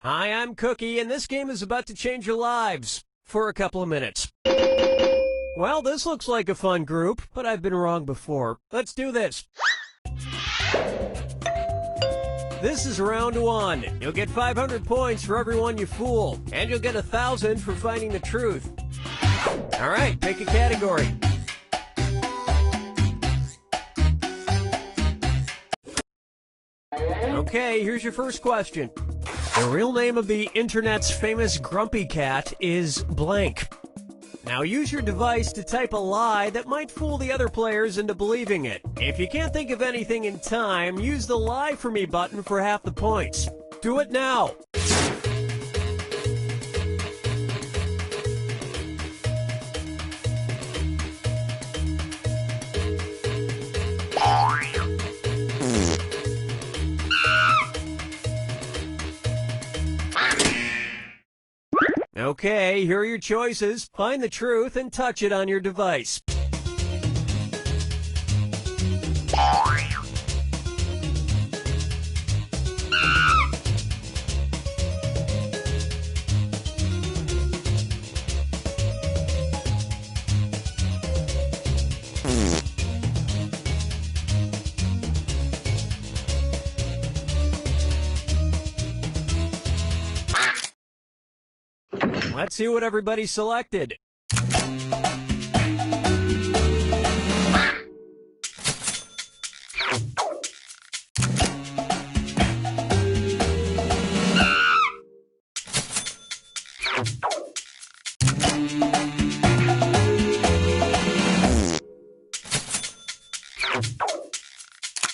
Hi, I'm Cookie, and this game is about to change your lives for a couple of minutes. Well, this looks like a fun group, but I've been wrong before. Let's do this. This is round one. You'll get 500 points for everyone you fool, and you'll get 1,000 for finding the truth. All right, pick a category. Okay, here's your first question. The real name of the internet's famous grumpy cat is blank. Now use your device to type a lie that might fool the other players into believing it. If you can't think of anything in time, use the Lie For Me button for half the points. Do it now! Okay, here are your choices. Find the truth and touch it on your device. Let's see what everybody selected.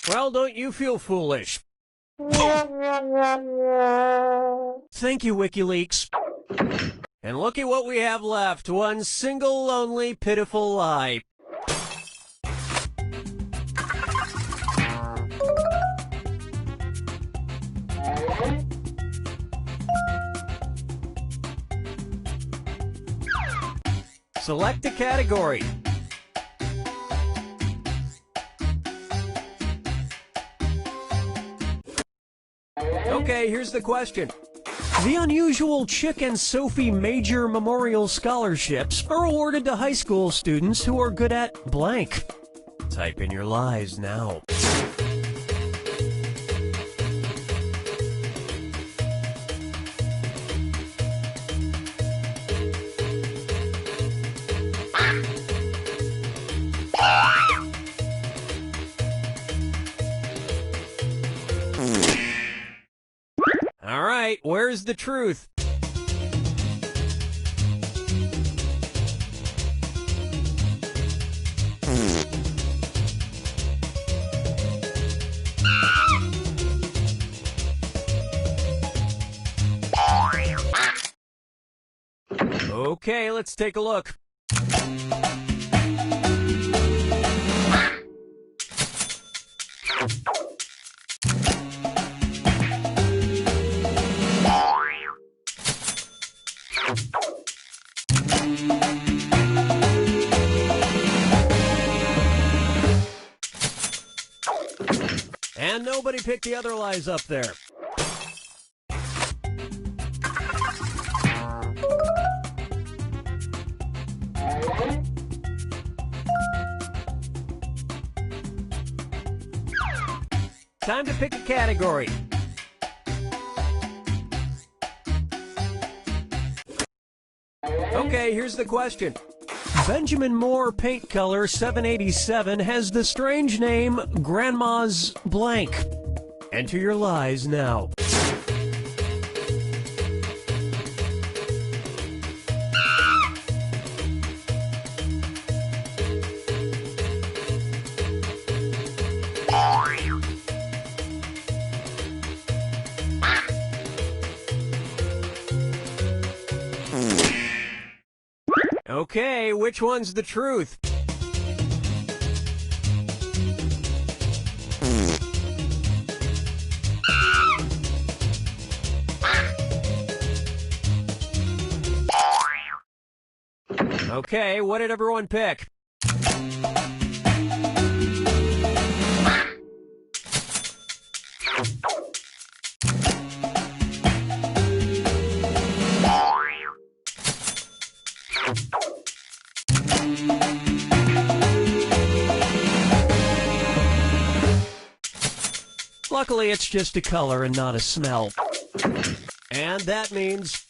Well, don't you feel foolish? Thank you, WikiLeaks. And look at what we have left. One single, lonely, pitiful lie. Select a category. Okay, here's the question. The unusual Chick and Sophie Major Memorial Scholarships are awarded to high school students who are good at blank. Type in your lies now. All right, where's the truth? Okay, let's take a look. And nobody picked the other lies up there. Time to pick a category. Okay, here's the question. Benjamin Moore Paint Color 787 has the strange name Grandma's Blank. Enter your lies now. Okay, which one's the truth? Okay, what did everyone pick? Luckily, it's just a color and not a smell. And that means...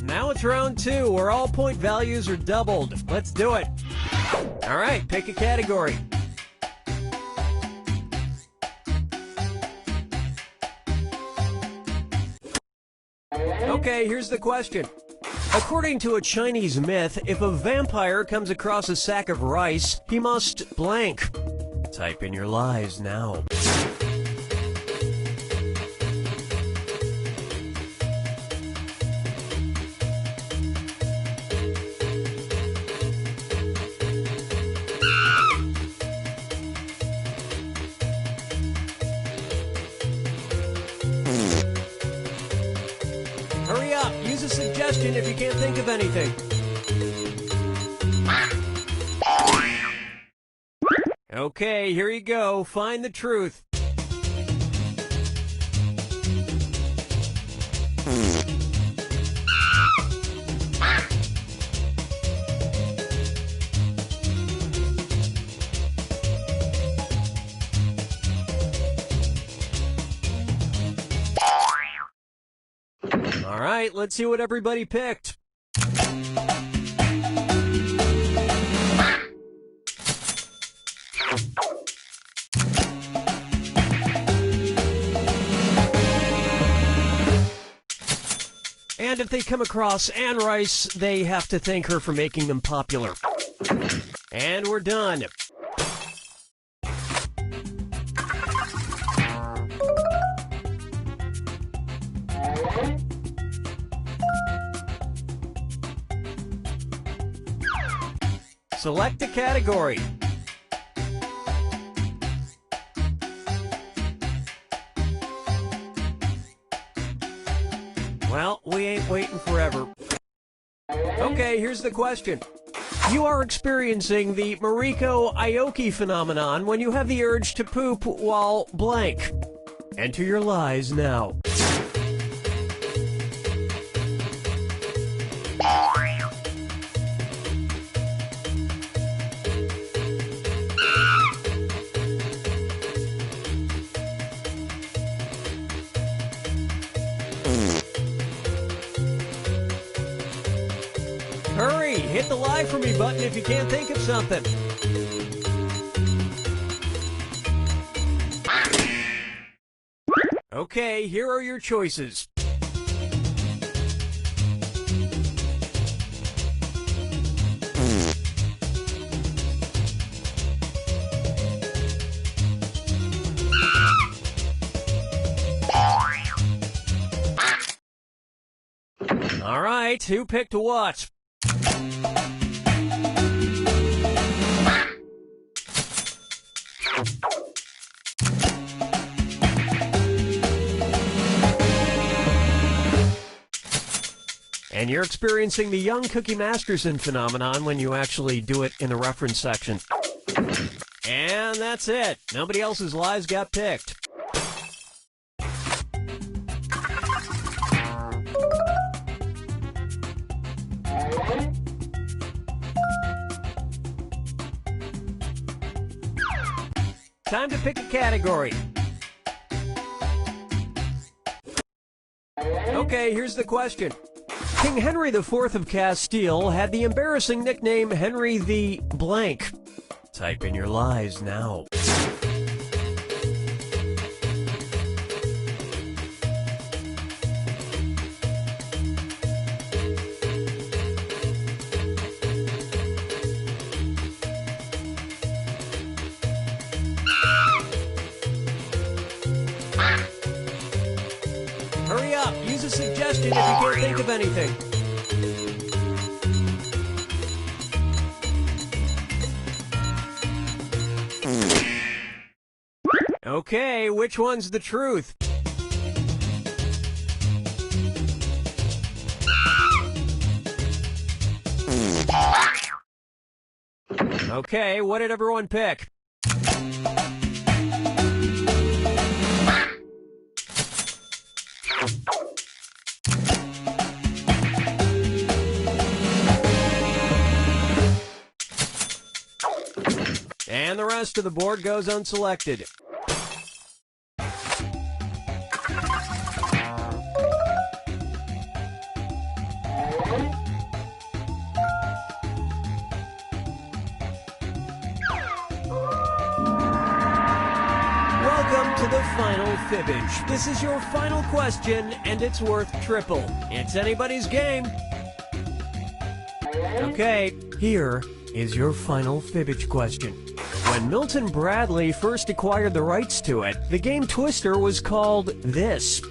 Now it's round 2, where all point values are doubled. Let's do it. All right, pick a category. Okay, here's the question. According to a Chinese myth, if a vampire comes across a sack of rice, he must blank. Type in your lies now. Hurry up! Use a suggestion if you can't think of anything. Okay, here you go. Find the truth. All right, let's see what everybody picked. And if they come across Anne Rice, they have to thank her for making them popular. And we're done. Select a category. Well, we ain't waiting forever. Okay, here's the question. You are experiencing the Mariko Aoki phenomenon when you have the urge to poop while blank. Enter your lies now. Hurry! Hit the lie for me button if you can't think of something. Okay, here are your choices. All right, who picked what? And you're experiencing the young Cookie Masterson phenomenon when you actually do it in the reference section. And that's it. Nobody else's lies got picked. Time to pick a category. Okay, here's the question. King Henry IV of Castile had the embarrassing nickname Henry the Blank. Type in your lies now. Hurry up! Use a suggestion if you can't think of anything. which one's the truth? Okay, what did everyone pick? And the rest of the board goes unselected. Welcome to the final fibbage. This is your final question, and it's worth triple. It's anybody's game. Okay, here is your final fibbage question. When Milton Bradley first acquired the rights to it, the game Twister was called this.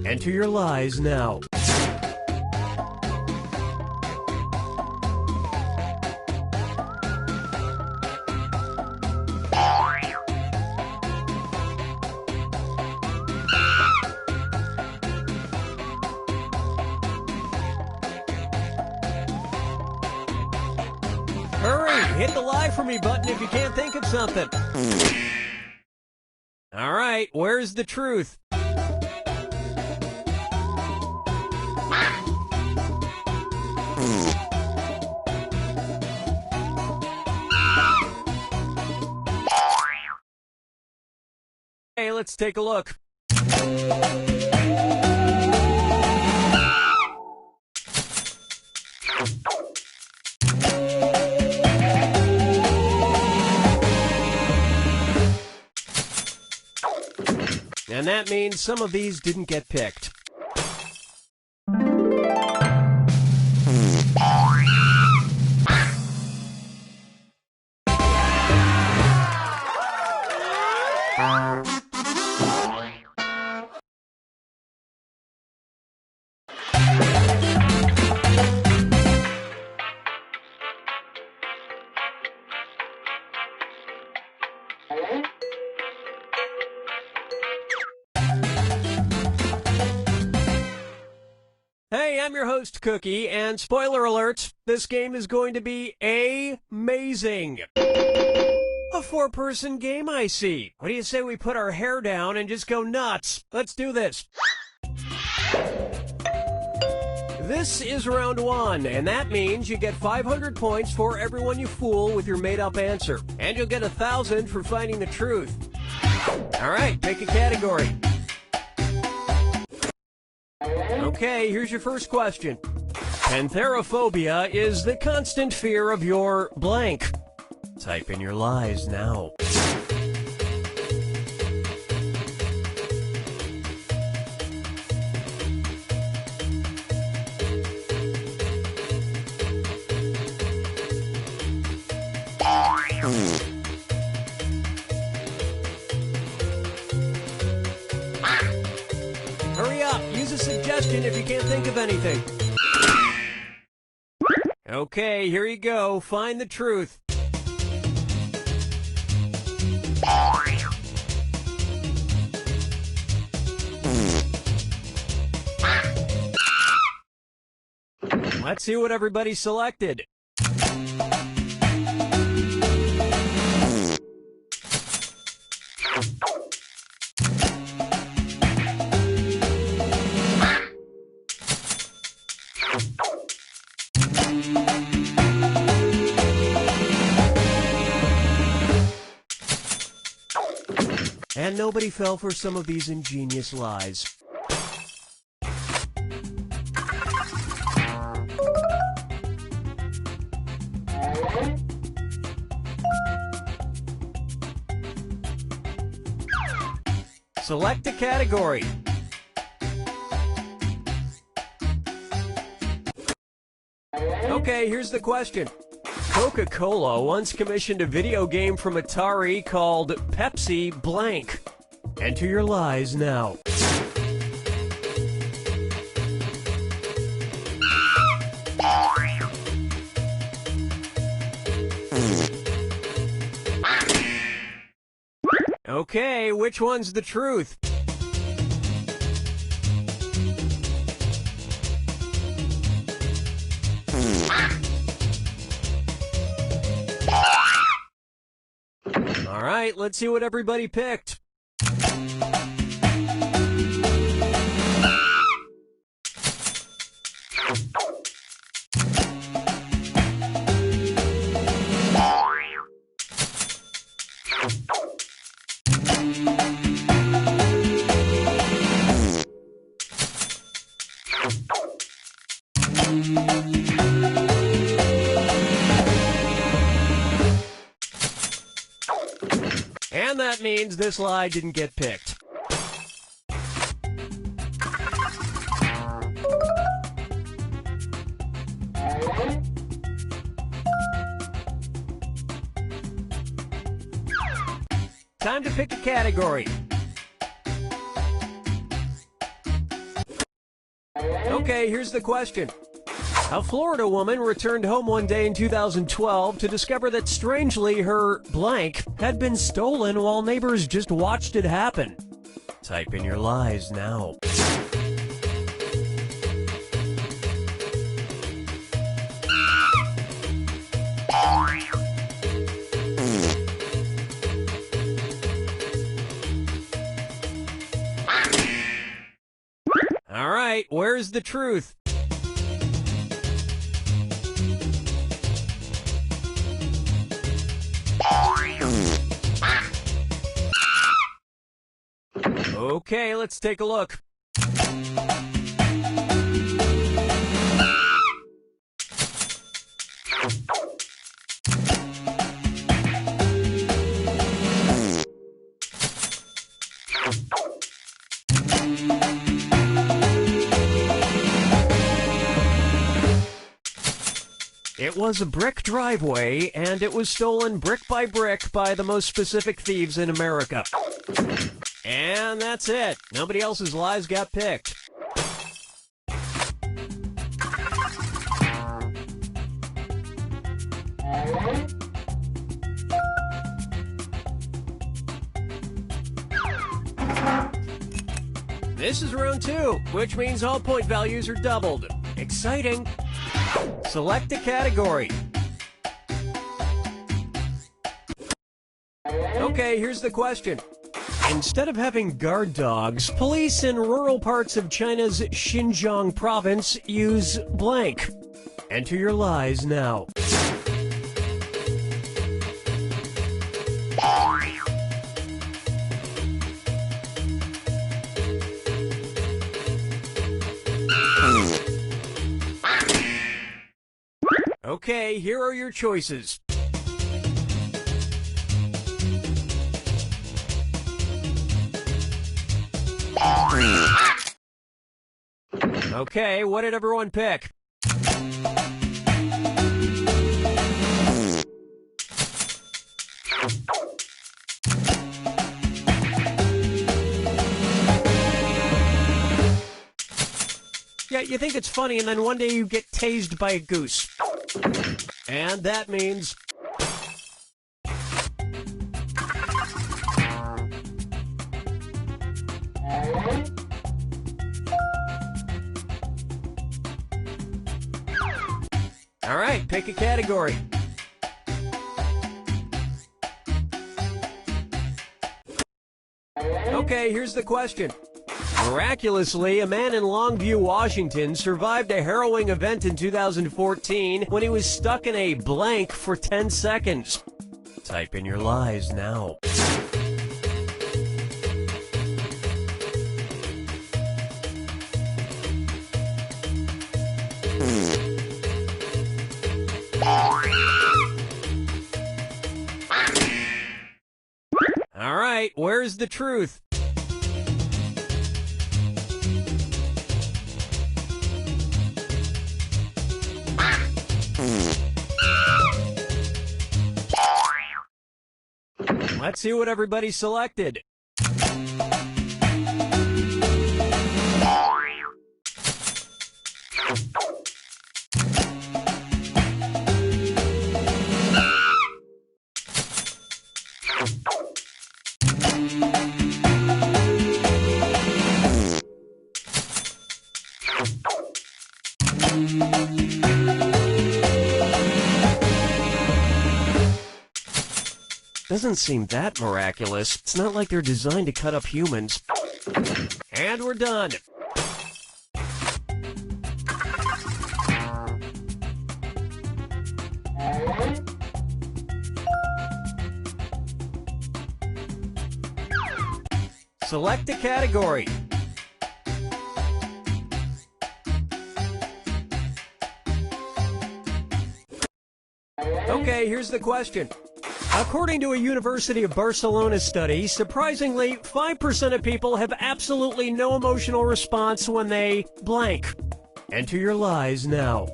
Enter your lies now. Hurry, hit the lie for me button if you can't think of something. All right, where's the truth? Hey, let's take a look. And that means some of these didn't get picked. Hey, I'm your host, Cookie, and spoiler alert, this game is going to be amazing. A 4-person game, I see. What do you say we put our hair down and just go nuts? Let's do this. This is round 1, and that means you get 500 points for everyone you fool with your made-up answer. And you'll get 1,000 for finding the truth. All right, pick a category. Okay, here's your first question. Pantherophobia is the constant fear of your blank. Type in your lies now. Hurry up, use a suggestion if you can't think of anything. Okay, here you go. Find the truth. Let's see what everybody selected. And nobody fell for some of these ingenious lies. Select a category. Okay, here's the question. Coca-Cola once commissioned a video game from Atari called Pepsi Blank. Enter your lies now. Okay, which one's the truth? All right, let's see what everybody picked. And that means this lie didn't get picked. Time to pick a category. Okay, here's the question. A Florida woman returned home one day in 2012 to discover that strangely her blank had been stolen while neighbors just watched it happen. Type in your lies now. All right, where's the truth? Okay, let's take a look. It was a brick driveway, and it was stolen brick by the most specific thieves in America. And that's it. Nobody else's lies got picked. This is round 2, which means all point values are doubled. Exciting. Select a category. Okay, here's the question. Instead of having guard dogs, police in rural parts of China's Xinjiang province use blank. Enter your lies now. Okay, here are your choices. Okay, what did everyone pick? Yeah, you think it's funny, and then one day you get tased by a goose. And that means... All right, pick a category. Okay, here's the question. Miraculously, a man in Longview, Washington, survived a harrowing event in 2014 when he was stuck in a blank for 10 seconds. Type in your lies now. All right, where's the truth? Let's see what everybody selected. Doesn't seem that miraculous. It's not like they're designed to cut up humans. And we're done. Select a category. Okay, here's the question. According to a University of Barcelona study, surprisingly, 5% of people have absolutely no emotional response when they blank. Enter your lies now.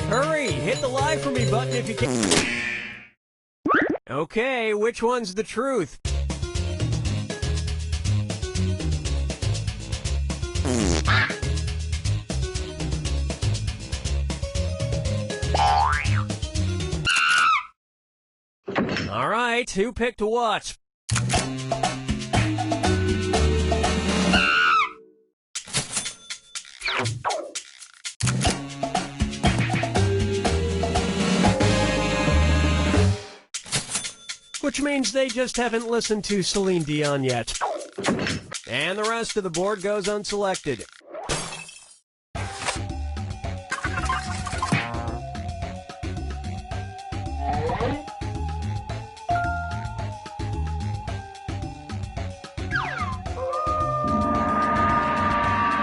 Hurry, hit the lie for me button if you can. Okay, which one's the truth? All right, who picked what? Which means they just haven't listened to Celine Dion yet. And the rest of the board goes unselected.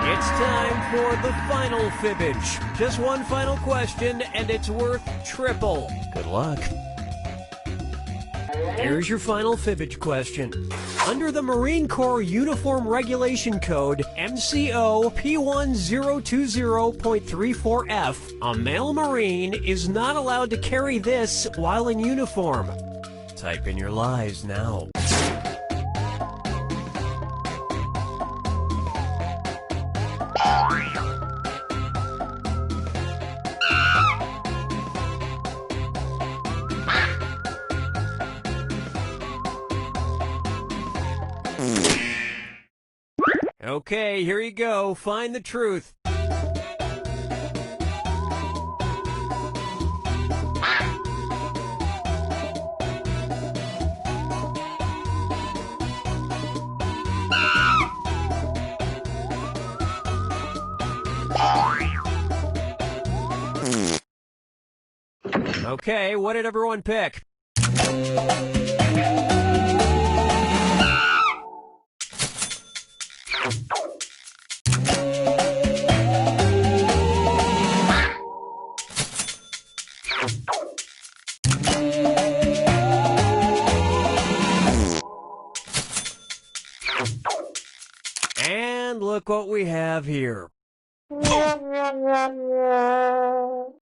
It's time for the final fibbage. Just one final question, and it's worth triple. Good luck. Here's your final fibbage question. Under the Marine Corps Uniform Regulation Code MCO P1020.34F, a male Marine is not allowed to carry this while in uniform. Type in your lies now. Okay, here you go. Find the truth. Okay, what did everyone pick? And look what we have here.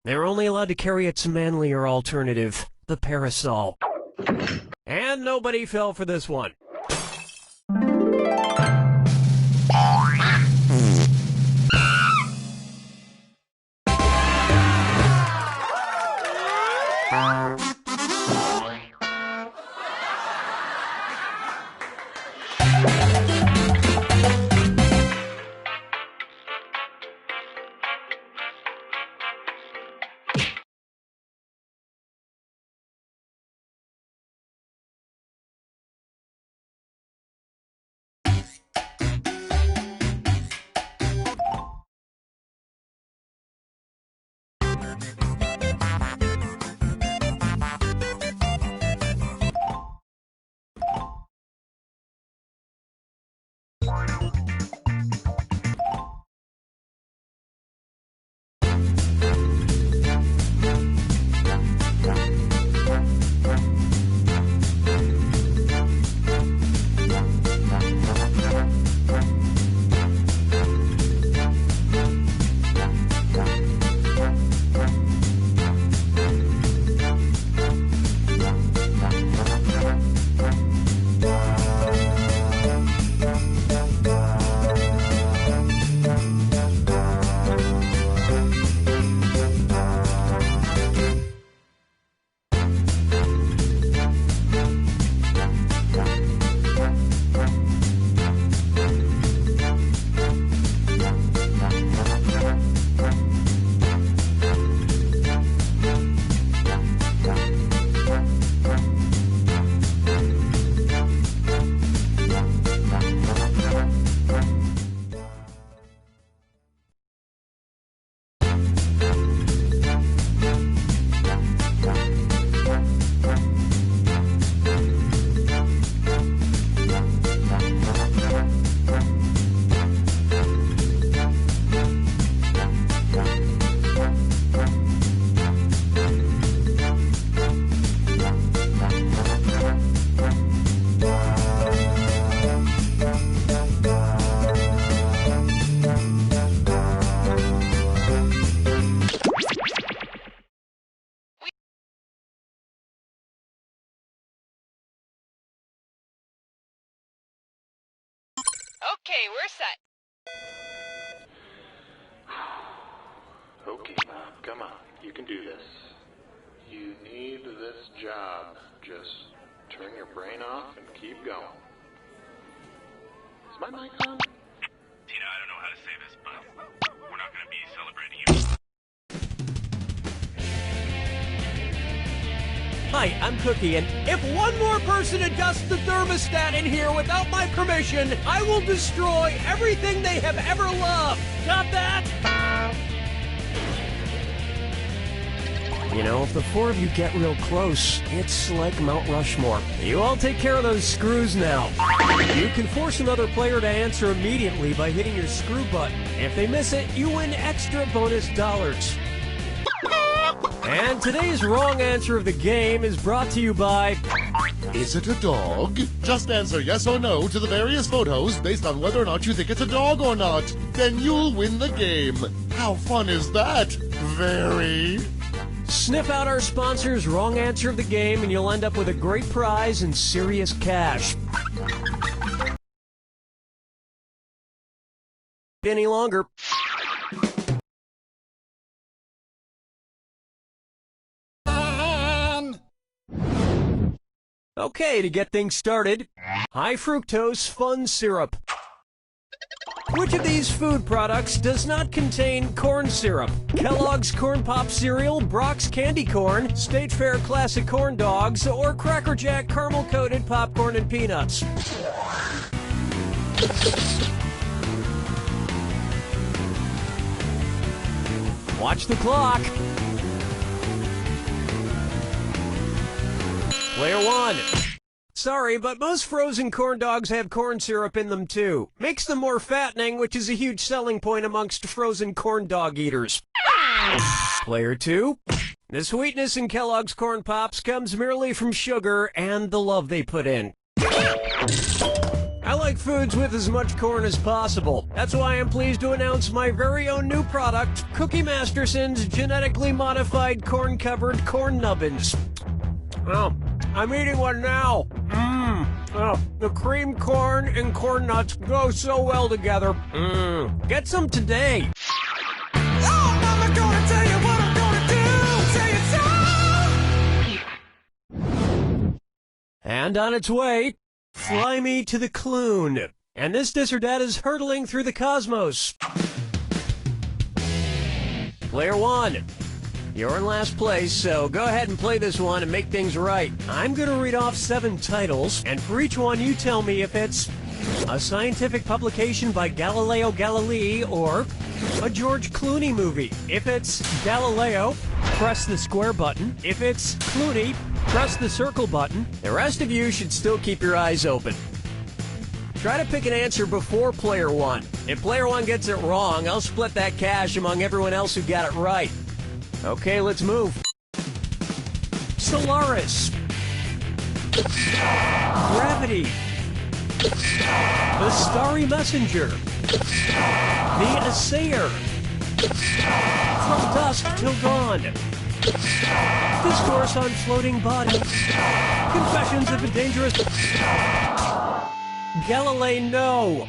They're only allowed to carry its manlier alternative, the parasol. And nobody fell for this one. Okay, we're set. Okay, Mom, come on. You can do this. You need this job. Just turn your brain off and keep going. Is my mic on? Tina, I don't know how to say this, but we're not going to be celebrating you. Hi, I'm Cookie, and if one more person adjusts the thermostat in here without my permission, I will destroy everything they have ever loved. Got that? You know, if the four of you get real close, it's like Mount Rushmore. You all take care of those screws now. You can force another player to answer immediately by hitting your screw button. If they miss it, you win extra bonus dollars. And today's wrong answer of the game is brought to you by... Is it a dog? Just answer yes or no to the various photos based on whether or not you think it's a dog or not. Then you'll win the game. How fun is that? Very. Sniff out our sponsor's wrong answer of the game and you'll end up with a great prize and serious cash. Any longer. Okay, to get things started, high fructose fun syrup. Which of these food products does not contain corn syrup? Kellogg's Corn Pop Cereal, Brock's Candy Corn, State Fair Classic Corn Dogs, or Cracker Jack Caramel-Coated Popcorn and Peanuts? Watch the clock. Player one. Sorry, but most frozen corn dogs have corn syrup in them too. Makes them more fattening, which is a huge selling point amongst frozen corn dog eaters. Player two. The sweetness in Kellogg's Corn Pops comes merely from sugar and the love they put in. I like foods with as much corn as possible. That's why I'm pleased to announce my very own new product, Cookie Masterson's genetically modified corn-covered corn nubbins. Oh, I'm eating one now. Oh, the cream corn and corn nuts go so well together. Get some today. Oh, Mama gonna tell you what I'm gonna do. Say it so. And on its way, fly me to the Clune. And this or that is hurtling through the cosmos. Player one. You're in last place, so go ahead and play this one and make things right. I'm going to read off 7 titles, and for each one you tell me if it's a scientific publication by Galileo Galilei or a George Clooney movie. If it's Galileo, press the square button. If it's Clooney, press the circle button. The rest of you should still keep your eyes open. Try to pick an answer before player one. If player one gets it wrong, I'll split that cash among everyone else who got it right. Okay, let's move. Solaris. Gravity. The Starry Messenger. The Assayer. From Dusk Till Dawn. Discourse on Floating Bodies. Confessions of a Dangerous... Galilei, no.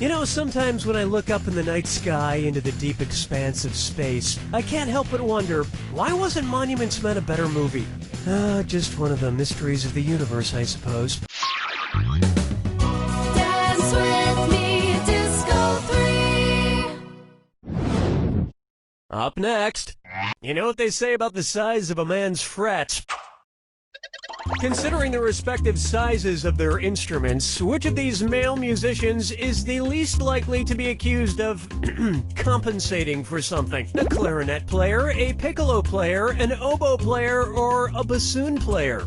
You know, sometimes when I look up in the night sky into the deep expanse of space, I can't help but wonder, why wasn't Monuments Men a better movie? Just one of the mysteries of the universe, I suppose. Dance with me, Disco 3. Up next, you know what they say about the size of a man's frets? Considering the respective sizes of their instruments, which of these male musicians is the least likely to be accused of compensating for something? A clarinet player, a piccolo player, an oboe player, or a bassoon player?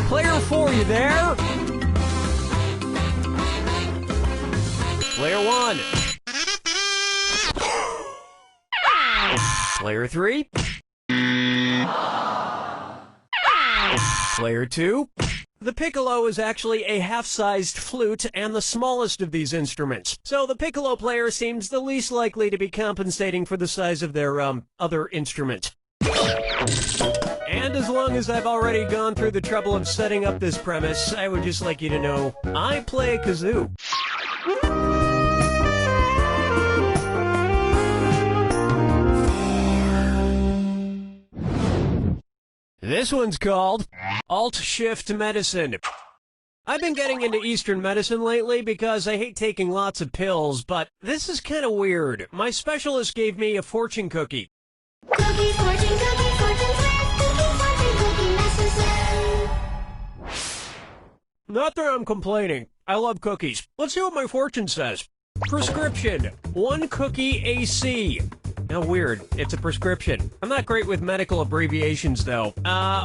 Player 4, you there? Player 1. Player 3. Player 2. The piccolo is actually a half-sized flute and the smallest of these instruments. So the piccolo player seems the least likely to be compensating for the size of their, other instrument. And as long as I've already gone through the trouble of setting up this premise, I would just like you to know, I play kazoo. This one's called Alt-Shift Medicine. I've been getting into Eastern medicine lately because I hate taking lots of pills, but this is kind of weird. My specialist gave me a fortune cookie. Cookie, fortune twist, cookie necessary. Not that I'm complaining. I love cookies. Let's see what my fortune says. Prescription. 1 cookie AC. How weird. It's a prescription. I'm not great with medical abbreviations, though.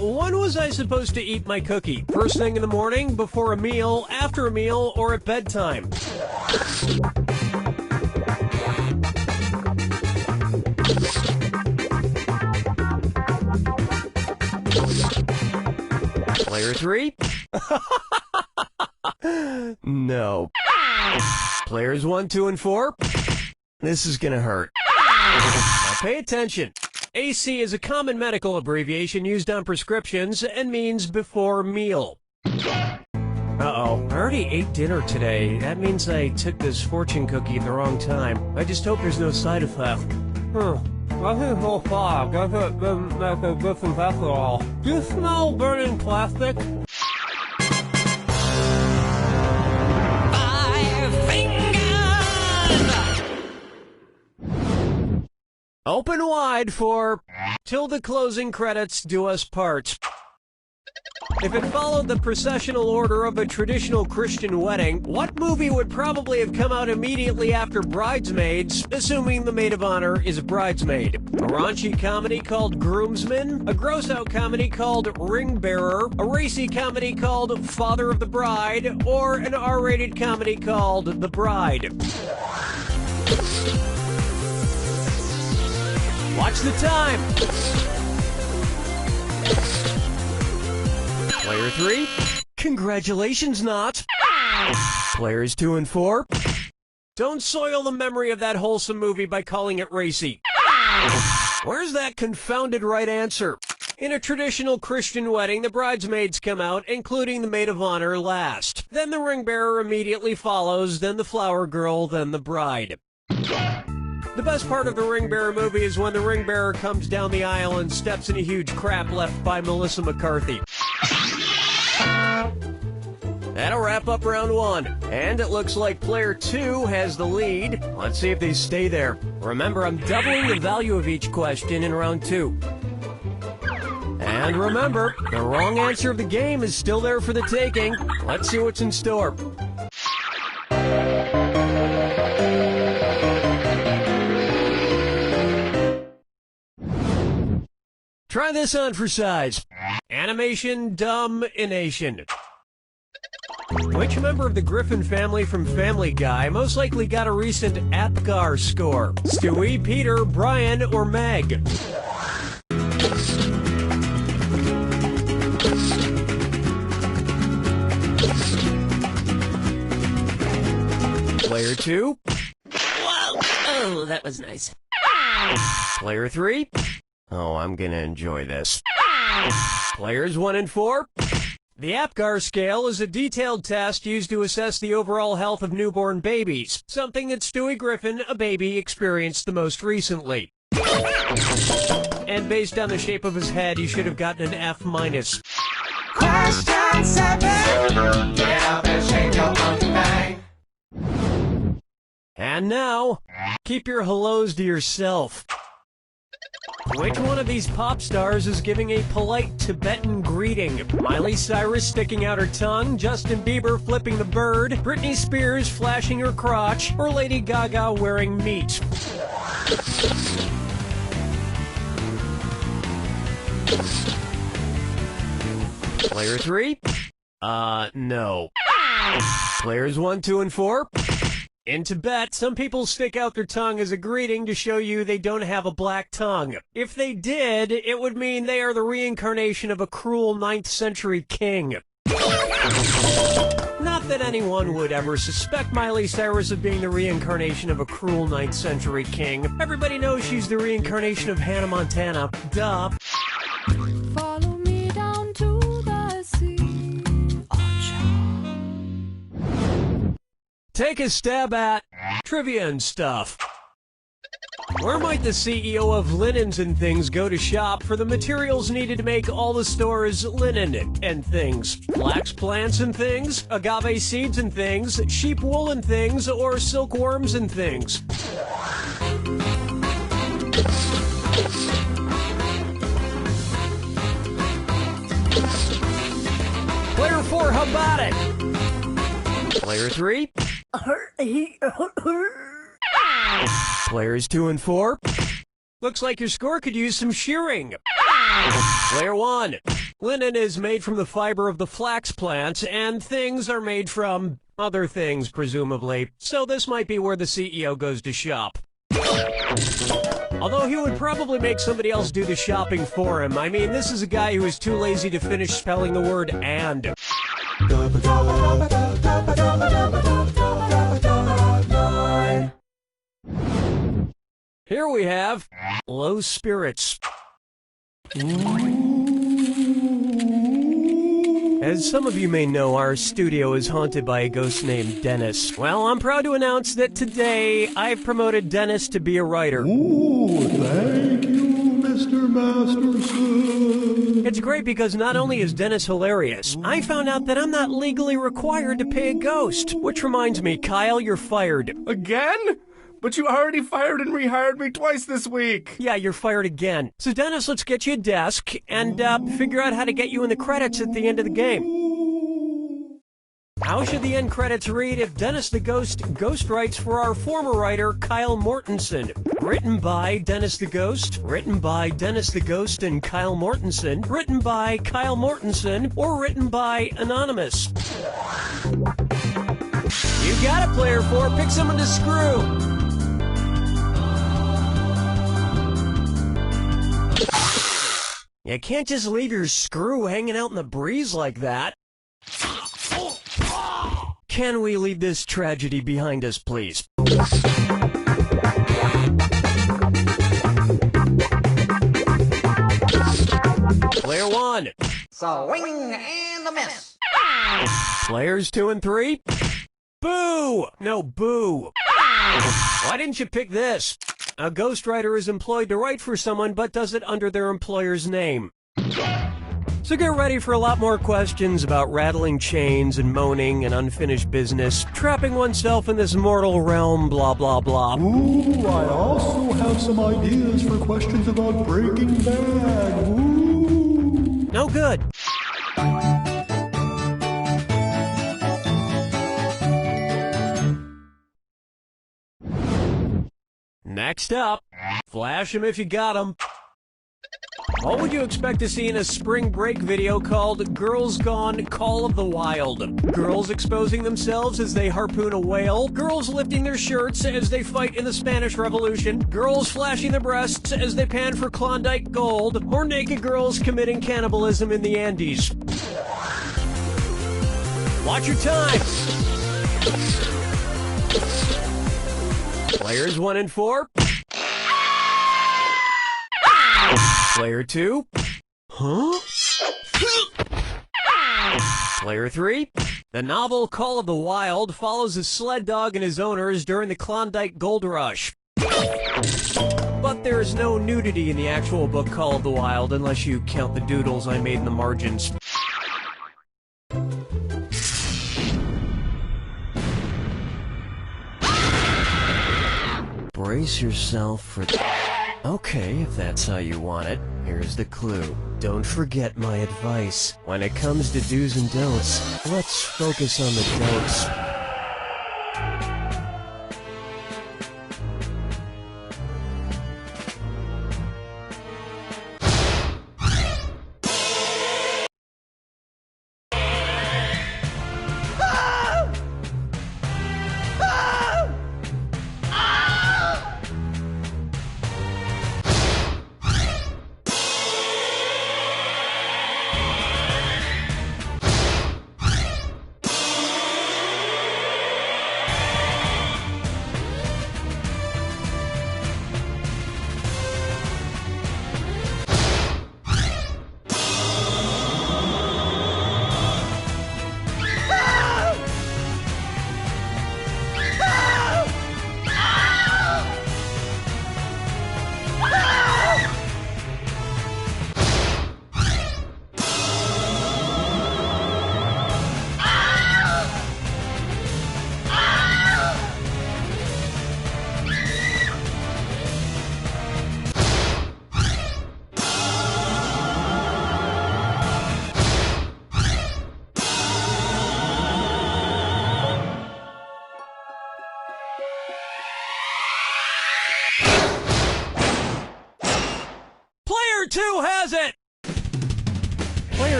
When was I supposed to eat my cookie? First thing in the morning, before a meal, after a meal, or at bedtime? Player 3? No. Players 1, 2, and 4? This is gonna hurt. Now pay attention. AC is a common medical abbreviation used on prescriptions and means before meal. Uh-oh, I already ate dinner today. That means I took this fortune cookie at the wrong time. I just hope there's no side effect. I think so far, does it make a difference after all? Do you smell burning plastic? Open wide for Till the Closing Credits Do Us Part. If it followed the processional order of a traditional Christian wedding, what movie would probably have come out immediately after Bridesmaids, assuming the maid of honor is a bridesmaid? A raunchy comedy called Groomsmen? A gross-out comedy called Ring Bearer? A racy comedy called Father of the Bride? Or an R-rated comedy called The Bride? Watch the time! Player 3? Congratulations, not! Players 2 and 4? Don't soil the memory of that wholesome movie by calling it racy. Where's that confounded right answer? In a traditional Christian wedding, the bridesmaids come out, including the maid of honor, last. Then the ring bearer immediately follows, then the flower girl, then the bride. The best part of the Ring Bearer movie is when the ring bearer comes down the aisle and steps in a huge crap left by Melissa McCarthy. That'll wrap up round 1. And it looks like player 2 has the lead. Let's see if they stay there. Remember, I'm doubling the value of each question in round 2. And remember, the wrong answer of the game is still there for the taking. Let's see what's in store. Try this on for size. Animation Dumb-ination. Which member of the Griffin family from Family Guy most likely got a recent APGAR score? Stewie, Peter, Brian, or Meg? Player 2? Whoa! Oh, that was nice. Player 3? Oh, I'm gonna enjoy this. Players 1 and 4? The APGAR scale is a detailed test used to assess the overall health of newborn babies, something that Stewie Griffin, a baby, experienced the most recently. And based on the shape of his head, he should have gotten an F-. Question 7. Get up and shake your monkey bang. And now, keep your hellos to yourself. Which one of these pop stars is giving a polite Tibetan greeting? Miley Cyrus sticking out her tongue, Justin Bieber flipping the bird, Britney Spears flashing her crotch, or Lady Gaga wearing meat? Player 3? No. Players 1, 2, and 4? In Tibet, some people stick out their tongue as a greeting to show you they don't have a black tongue. If they did, it would mean they are the reincarnation of a cruel 9th century king. Not that anyone would ever suspect Miley Cyrus of being the reincarnation of a cruel 9th century king. Everybody knows she's the reincarnation of Hannah Montana. Duh. Follow me down to the sea. Take a stab at trivia and stuff. Where might the CEO of Linens and Things go to shop for the materials needed to make all the store's linen and things? Flax plants and things? Agave seeds and things? Sheep wool and things? Or silkworms and things? Player 4, how about it? Player 3? Players 2 and 4? Looks like your score could use some shearing. Player 1. Linen is made from the fiber of the flax plant, and things are made from other things, presumably. So this might be where the CEO goes to shop. Although he would probably make somebody else do the shopping for him. I mean, this is a guy who is too lazy to finish spelling the word and. Here we have low spirits. As some of you may know, our studio is haunted by a ghost named Dennis. Well, I'm proud to announce that today I've promoted Dennis to be a writer. Ooh, thank you, Mr. Masterson. It's great because not only is Dennis hilarious, I found out that I'm not legally required to pay a ghost. Which reminds me, Kyle, you're fired. Again? But you already fired and rehired me twice this week. Yeah, you're fired again. So Dennis, let's get you a desk and figure out how to get you in the credits at the end of the game. How should the end credits read if Dennis the Ghost writes for our former writer, Kyle Mortensen? Written by Dennis the Ghost, written by Dennis the Ghost and Kyle Mortensen, written by Kyle Mortensen, or written by Anonymous? You got it, Player 4. Pick someone to screw. You can't just leave your screw hanging out in the breeze like that. Can we leave this tragedy behind us, please? Player 1. Swing and a miss. Players 2 and 3. Boo! No, boo. Why didn't you pick this? A ghostwriter is employed to write for someone, but does it under their employer's name. So get ready for a lot more questions about rattling chains and moaning and unfinished business, trapping oneself in this mortal realm, blah, blah, blah. Ooh, I also have some ideas for questions about Breaking Bad. Ooh. No good. Next up, flash 'em if you got 'em. What would you expect to see in a spring break video called Girls Gone Call of the Wild? Girls exposing themselves as they harpoon a whale, girls lifting their shirts as they fight in the Spanish Revolution, girls flashing their breasts as they pan for Klondike gold, or naked girls committing cannibalism in the Andes. Watch your time! Players 1 and 4. Player 2. Huh? Player 3. The novel Call of the Wild follows a sled dog and his owners during the Klondike Gold Rush. But there is no nudity in the actual book Call of the Wild unless you count the doodles I made in the margins. Brace yourself for... Okay, if that's how you want it, here's the clue. Don't forget my advice. When it comes to do's and don'ts, let's focus on the don'ts.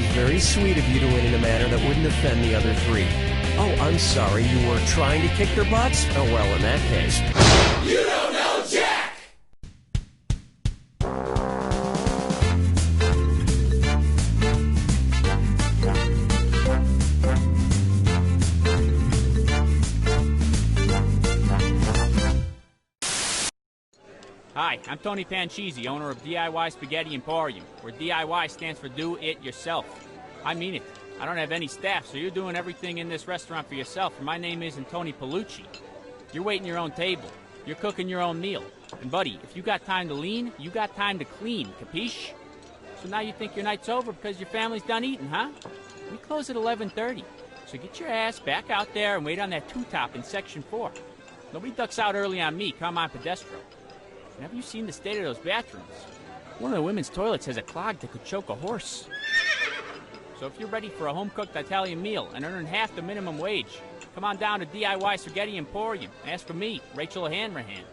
very sweet of you to win in a manner that wouldn't offend the other three. Oh, I'm sorry, you were trying to kick their butts? Oh, well, in that case. You don't know Jack! Hi, I'm Tony Panchisi, owner of DIY Spaghetti Emporium, where DIY stands for Do It Yourself. I mean it. I don't have any staff, so you're doing everything in this restaurant for yourself, and my name isn't Tony Palucci. You're waiting your own table. You're cooking your own meal. And buddy, if you got time to lean, you got time to clean, capiche? So now you think your night's over because your family's done eating, huh? We close at 11:30, so get your ass back out there and wait on that two-top in Section 4. Nobody ducks out early on me, come on Pedestro. And have you seen the state of those bathrooms? One of the women's toilets has a clog that could choke a horse. So if you're ready for a home-cooked Italian meal and earning half the minimum wage, come on down to DIY Spaghetti Emporium and ask for me, Rachel Hanrahan.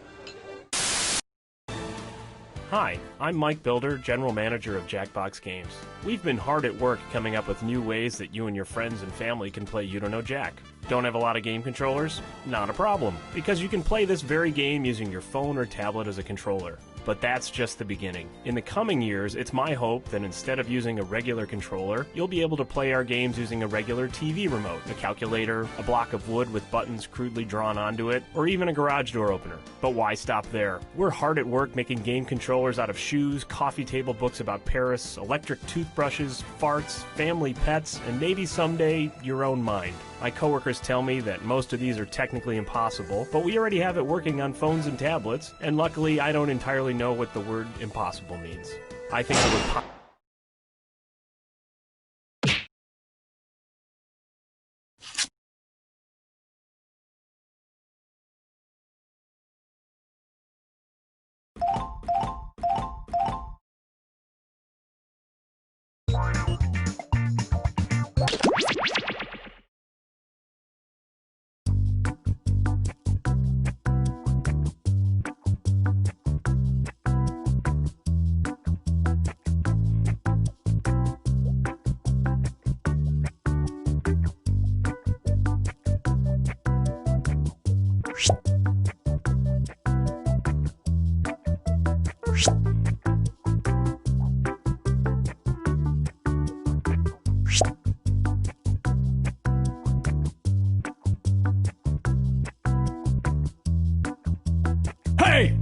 Hi, I'm Mike Builder, General Manager of Jackbox Games. We've been hard at work coming up with new ways that you and your friends and family can play You Don't Know Jack. Don't have a lot of game controllers? Not a problem, because you can play this very game using your phone or tablet as a controller. But that's just the beginning. In the coming years, it's my hope that instead of using a regular controller, you'll be able to play our games using a regular TV remote, a calculator, a block of wood with buttons crudely drawn onto it, or even a garage door opener. But why stop there? We're hard at work making game controllers out of shoes, coffee table books about Paris, electric toothbrushes, farts, family pets, and maybe someday your own mind. My coworkers tell me that most of these are technically impossible, but we already have it working on phones and tablets, and luckily I don't entirely know what the word impossible means. I think it would Hey!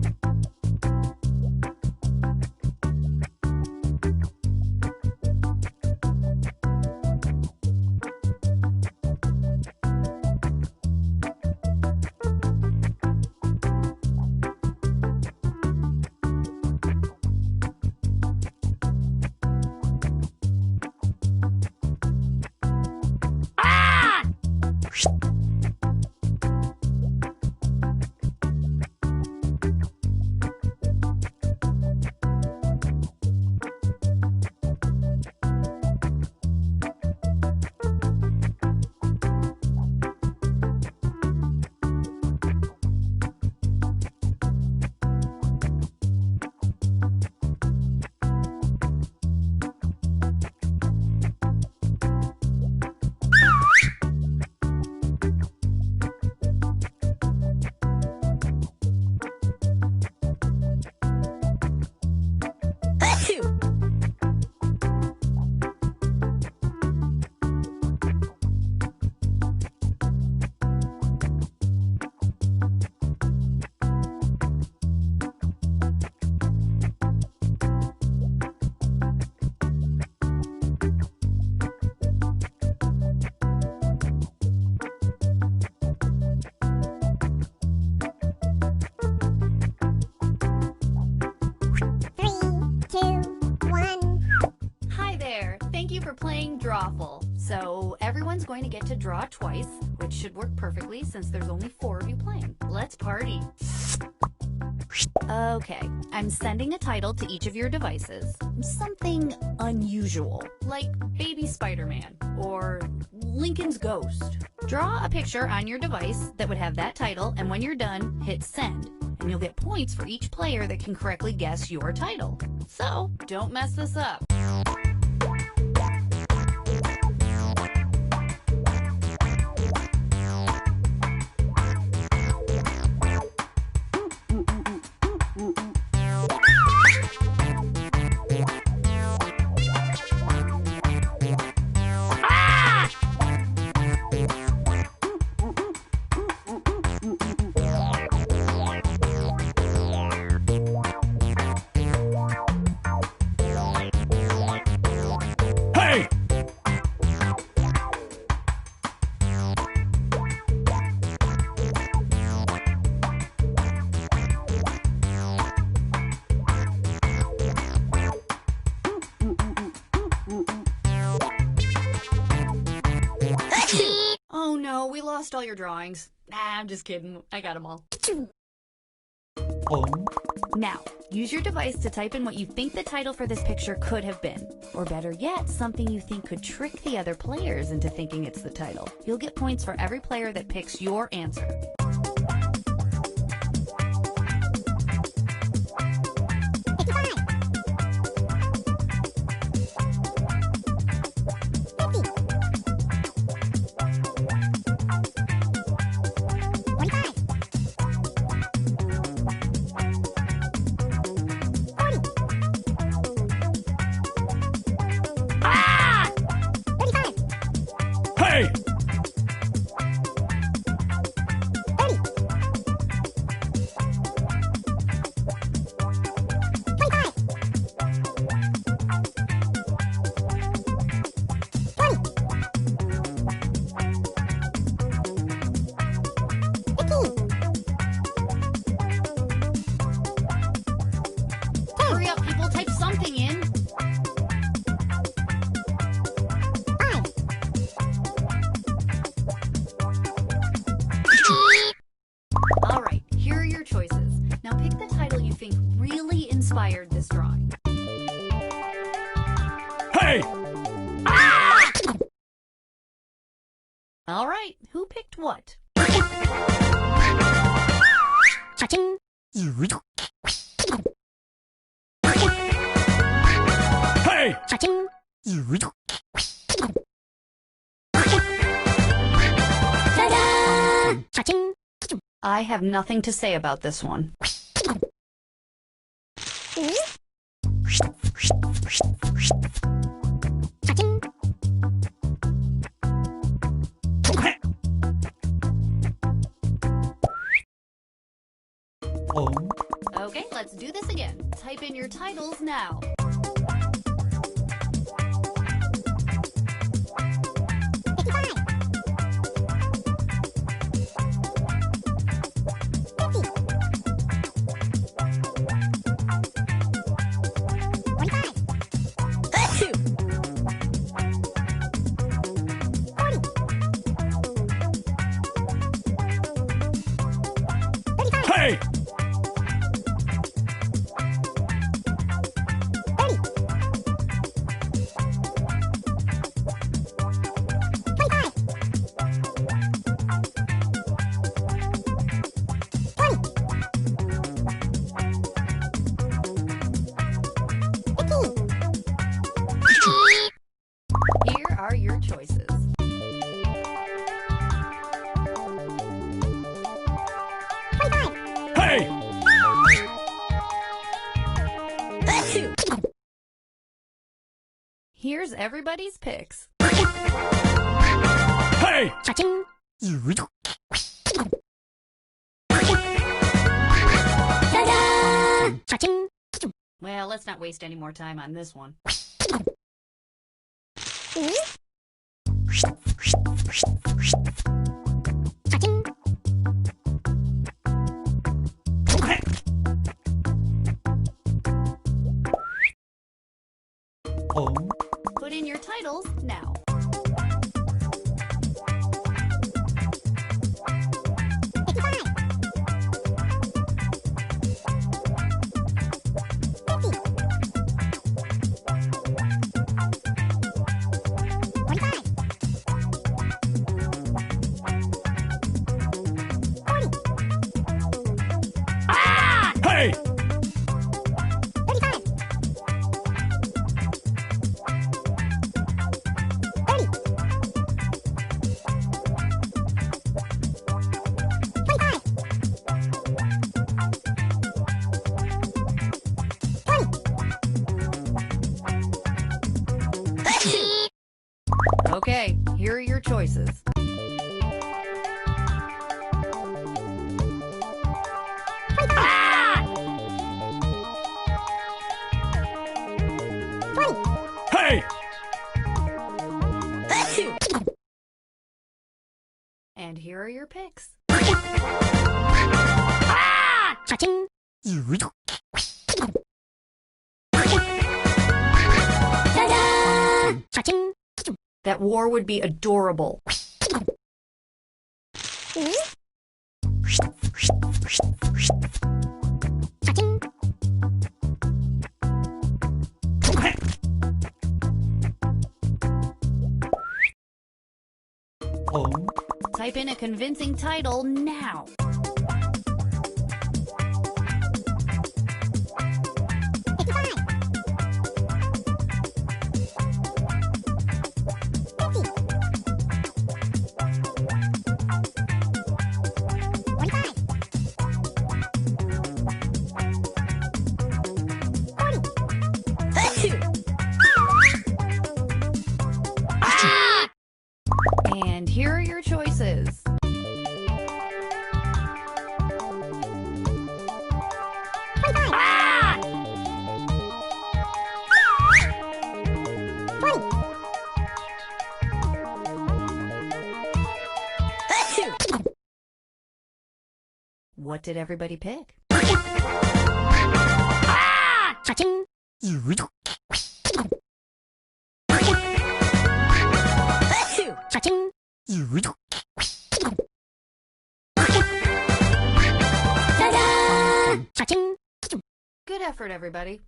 Drawful. So everyone's going to get to draw twice, which should work perfectly since there's only 4 of you playing. Let's party. Okay, I'm sending a title to each of your devices. Something unusual, like Baby Spider-Man or Lincoln's Ghost. Draw a picture on your device that would have that title, and when you're done, hit send. And you'll get points for each player that can correctly guess your title. So, don't mess this up. Oh, we lost all your drawings. Nah, I'm just kidding. I got them all. Now, use your device to type in what you think the title for this picture could have been. Or better yet, something you think could trick the other players into thinking it's the title. You'll get points for every player that picks your answer. Hey! Hurry up, people, type something in. All right, here are your choices. Now pick the title you think really inspired this drawing. Hey! All right, who picked what? Hey! I have nothing to say about this one. Okay, let's do this again. Type in your titles now. Hey! Here are your choices. Hey! Here's everybody's picks. Hey! Well, let's not waste any more time on this one. Put in your titles now. Hey! Okay, here are your choices. Hey! And here are your picks. That war would be adorable. Type in a convincing title now. And here are your choices. What did everybody pick? Good effort, everybody.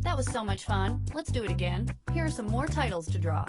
That was so much fun. Let's do it again. Here are some more titles to draw.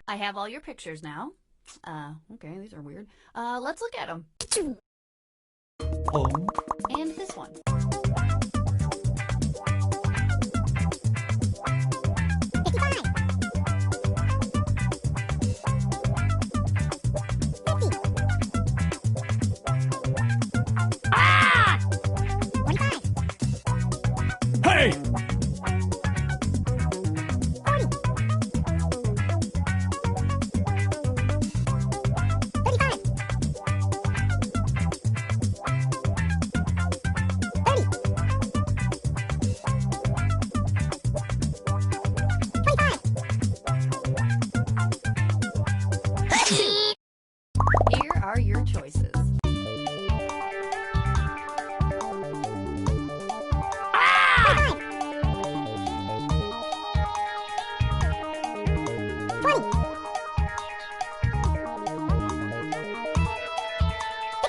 I have all your pictures now. Okay, these are weird. Let's look at them. And this one. Hey! Here are your choices.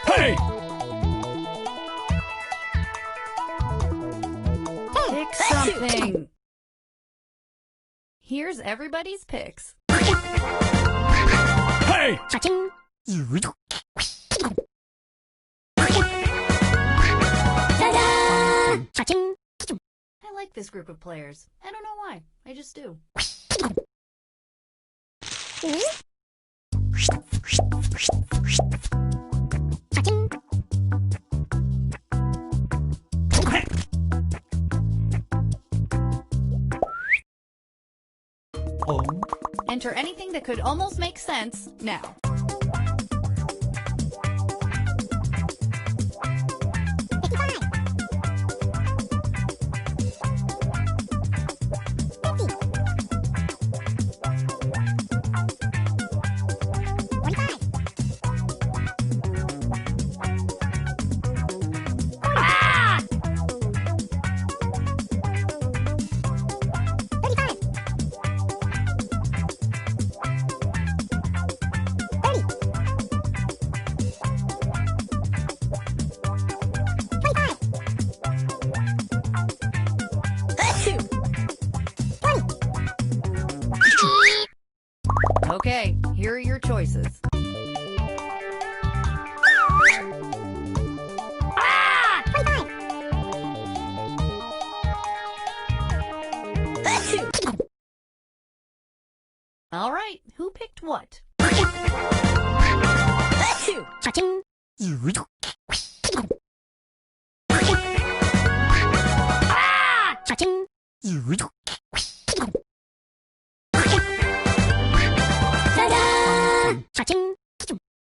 Hey! Pick something. Here's everybody's picks. Hey! I like this group of players. I don't know why. I just do. Enter anything that could almost make sense now. Okay, here are your choices. All right, who picked what?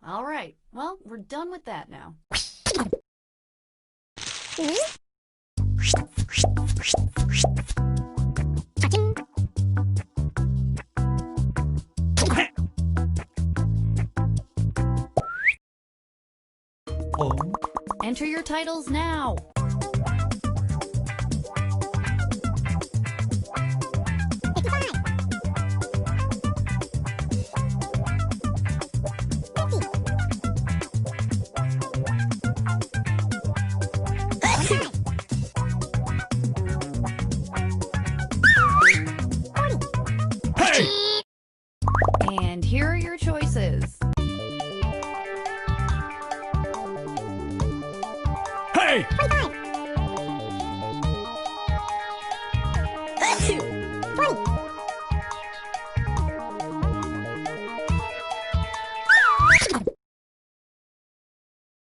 All right, well, we're done with that now. Enter your titles now. And here are your choices. Hey!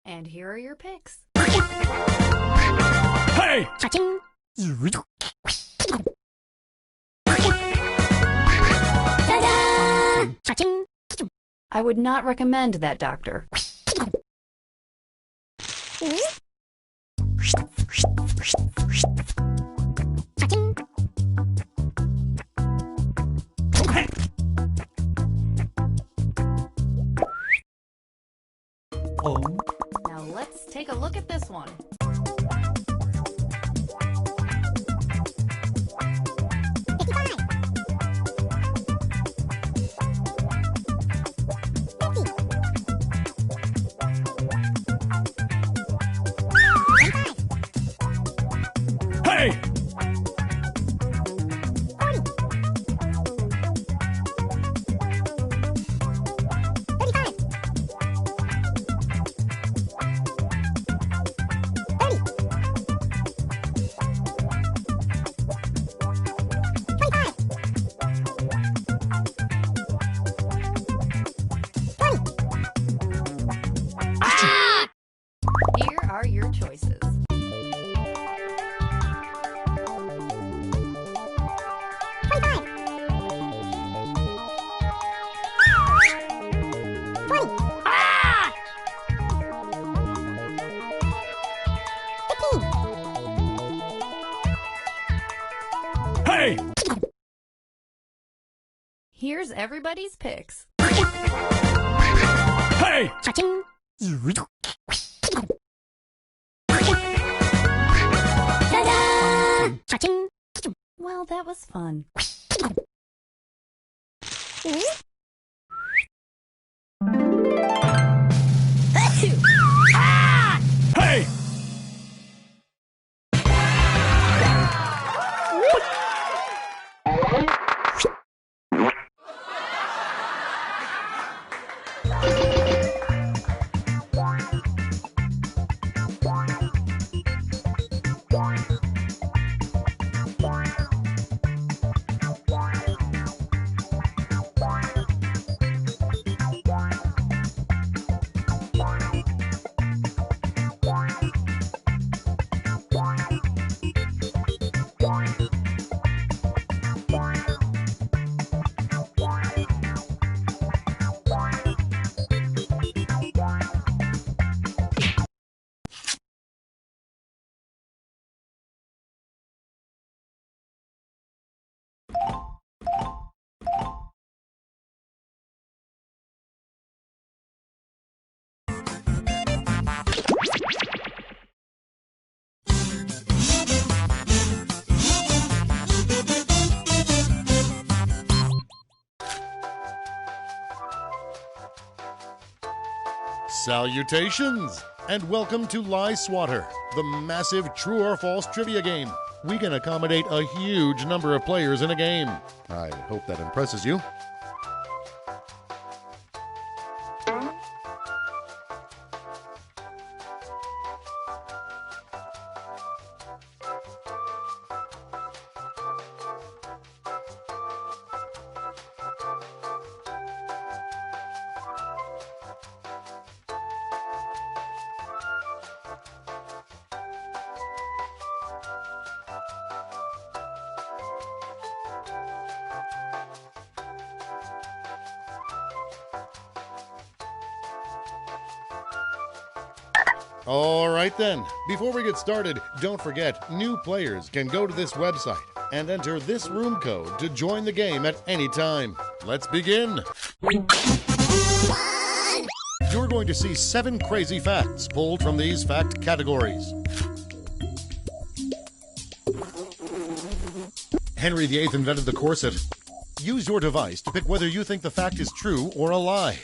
And here are your picks. Hey! I would not recommend that, doctor. Now let's take a look at this one. Hey! Here are your choices. Hey! Here's everybody's picks. Hey! Well, that was fun. Hey! Salutations, and welcome to Lie Swatter, the massive true or false trivia game. We can accommodate a huge number of players in a game. I hope that impresses you. All right then, before we get started, don't forget, new players can go to this website and enter this room code to join the game at any time. Let's begin. You're going to see 7 crazy facts pulled from these fact categories. Henry VIII invented the corset. Use your device to pick whether you think the fact is true or a lie.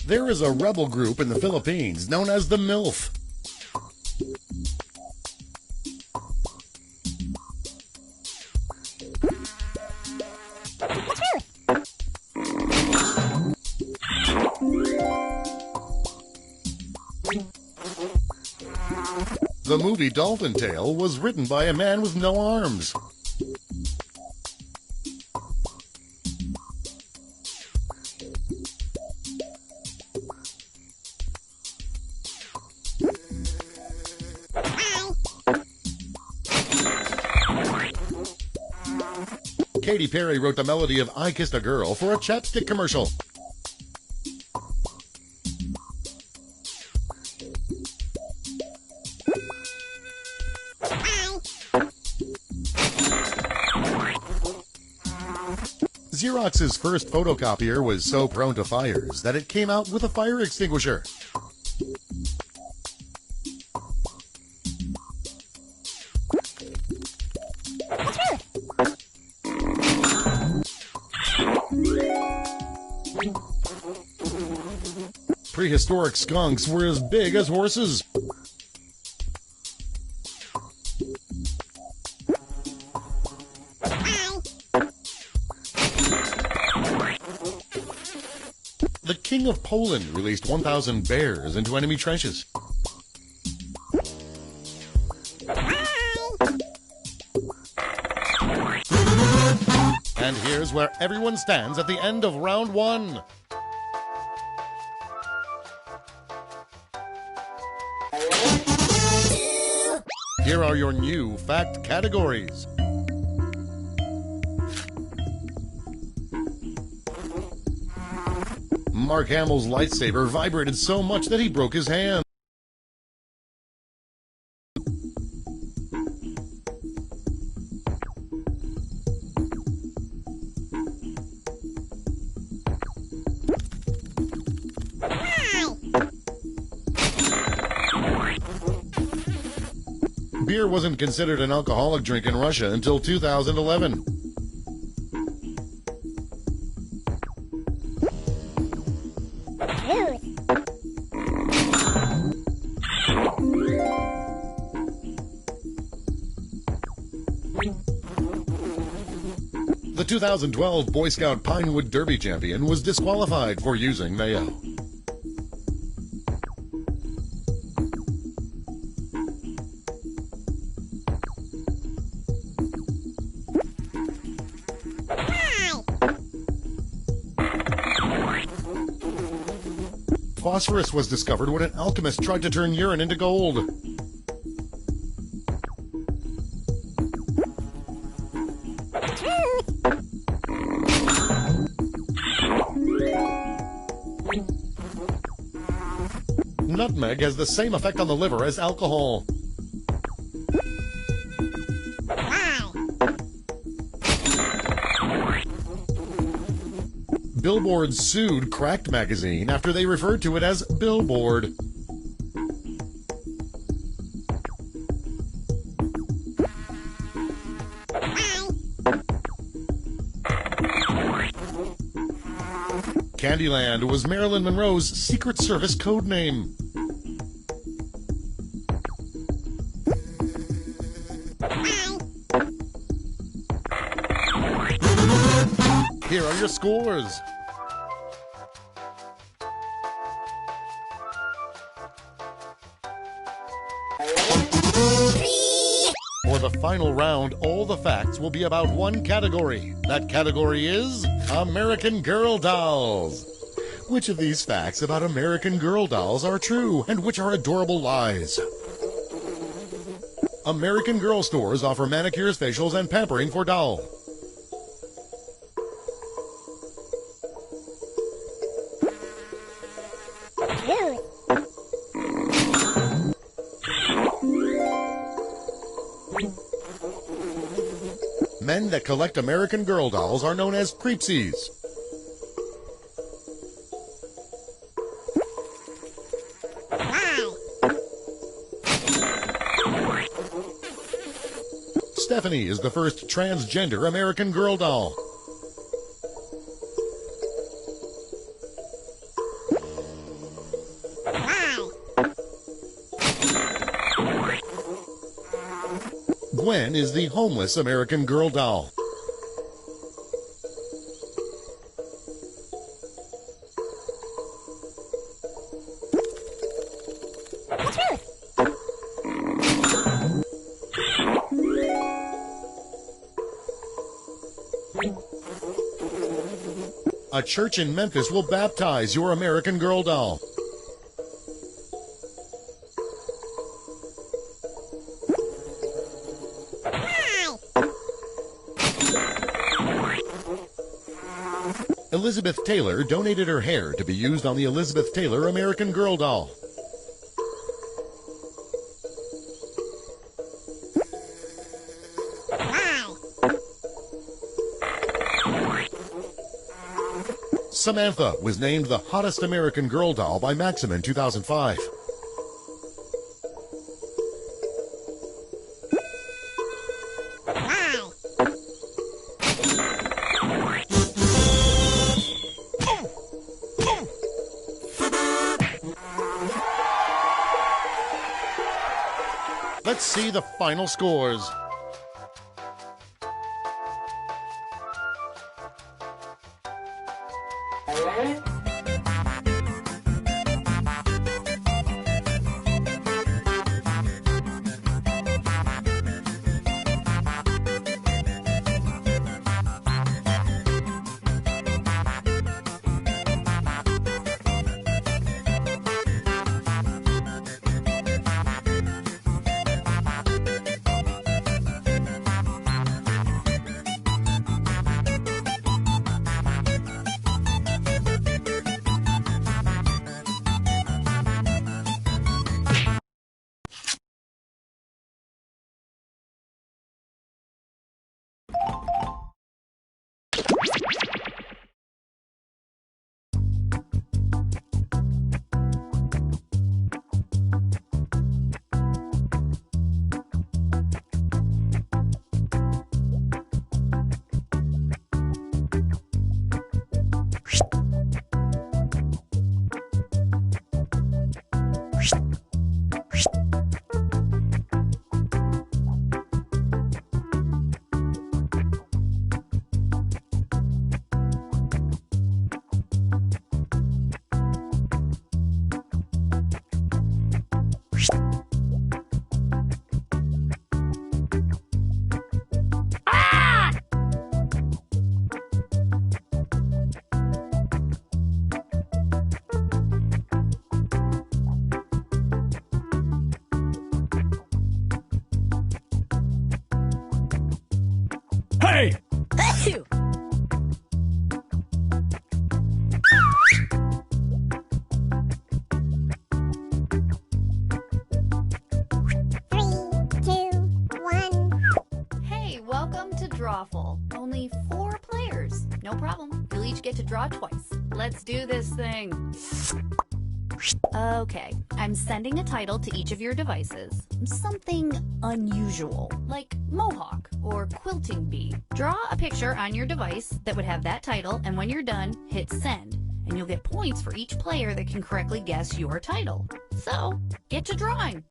There is a rebel group in the Philippines known as the MILF. The movie Dolphin Tale was written by a man with no arms. Katy Perry wrote the melody of I Kissed a Girl for a chapstick commercial. Xerox's first photocopier was so prone to fires that it came out with a fire extinguisher. Prehistoric skunks were as big as horses. The King of Poland released 1,000 bears into enemy trenches. And here's where everyone stands at the end of round 1. Here are your new fact categories. Mark Hamill's lightsaber vibrated so much that he broke his hand. Beer wasn't considered an alcoholic drink in Russia until 2011. The 2012 Boy Scout Pinewood Derby champion was disqualified for using mayo. Phosphorus was discovered when an alchemist tried to turn urine into gold. Nutmeg has the same effect on the liver as alcohol. Billboard sued Cracked magazine after they referred to it as Billboard. Candyland was Marilyn Monroe's Secret Service code name. Here are your scores. For the final round, all the facts will be about one category. That category is American Girl Dolls. Which of these facts about American Girl Dolls are true, and which are adorable lies? American Girl stores offer manicures, facials, and pampering for doll. Men that collect American Girl dolls are known as creepsies. Stephanie is the first transgender American Girl doll. Gwen is the homeless American Girl doll. A church in Memphis will baptize your American Girl doll. Elizabeth Taylor donated her hair to be used on the Elizabeth Taylor American Girl doll. Samantha was named the hottest American Girl doll by Maxim in 2005. Let's see the final scores. Hey! Achoo! Hey, welcome to Drawful. Only 4 players. No problem. You'll each get to draw twice. Let's do this thing. Okay, I'm sending a title to each of your devices. Something unusual, like mohawk or quilting bee. Draw a picture on your device that would have that title, and when you're done, hit send. And you'll get points for each player that can correctly guess your title. So, get to drawing.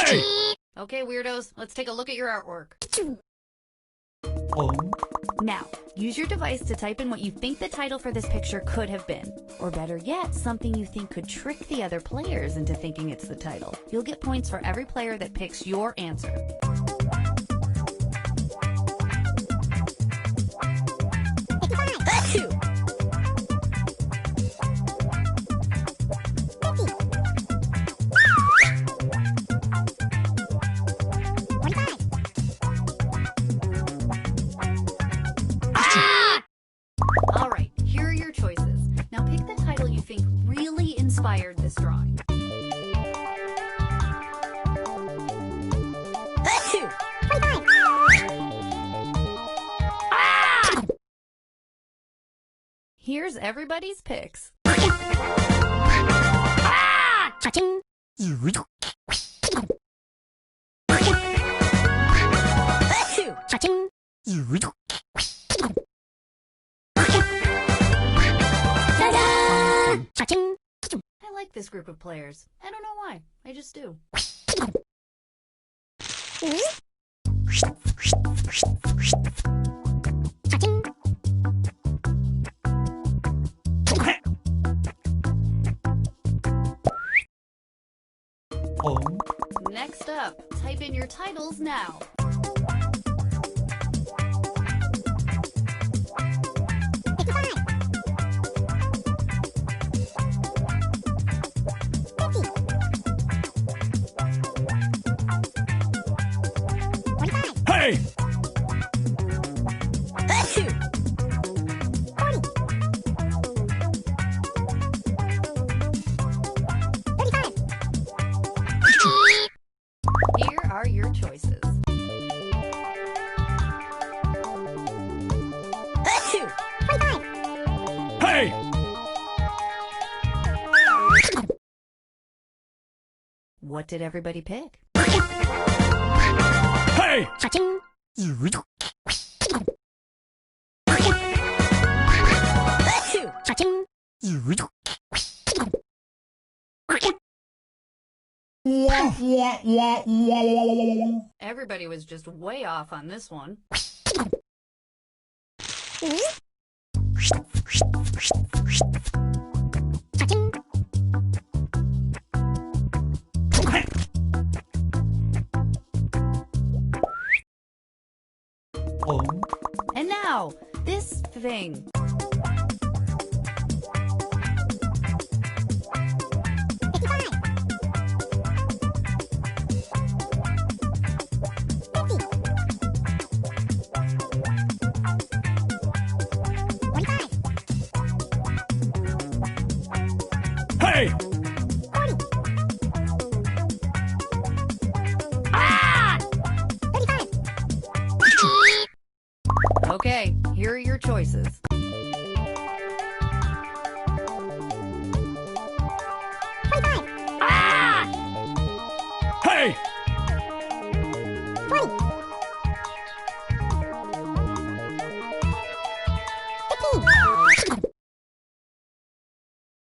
Hey! Okay, weirdos, let's take a look at your artwork. Now, use your device to type in what you think the title for this picture could have been. Or better yet, something you think could trick the other players into thinking it's the title. You'll get points for every player that picks your answer. Alright, here are your choices. Now pick the title you think really inspired this drawing. Here's everybody's picks. I like this group of players. I don't know why. I just do. Next up, type in your titles now. Hey! Here are your choices. Hey! What did everybody pick? Hey! Everybody was just way off on this one. And now, this thing. Hey! Okay, here are your choices. Hey!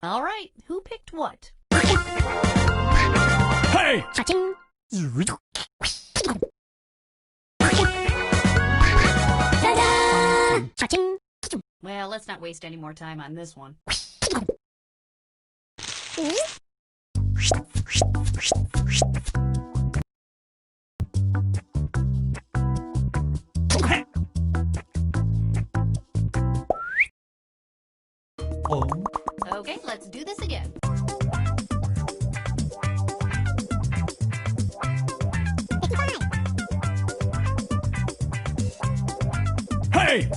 All right, who picked what? Hey! Well, let's not waste any more time on this one. Okay, let's do this again. Hey!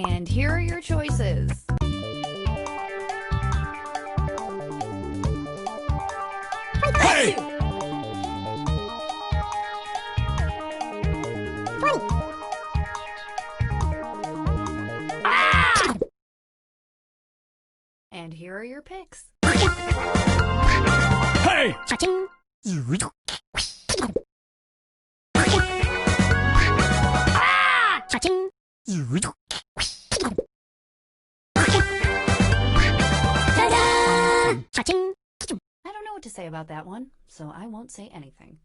And here are your choices. here are your picks. Hey! I don't know what to say about that one, so I won't say anything.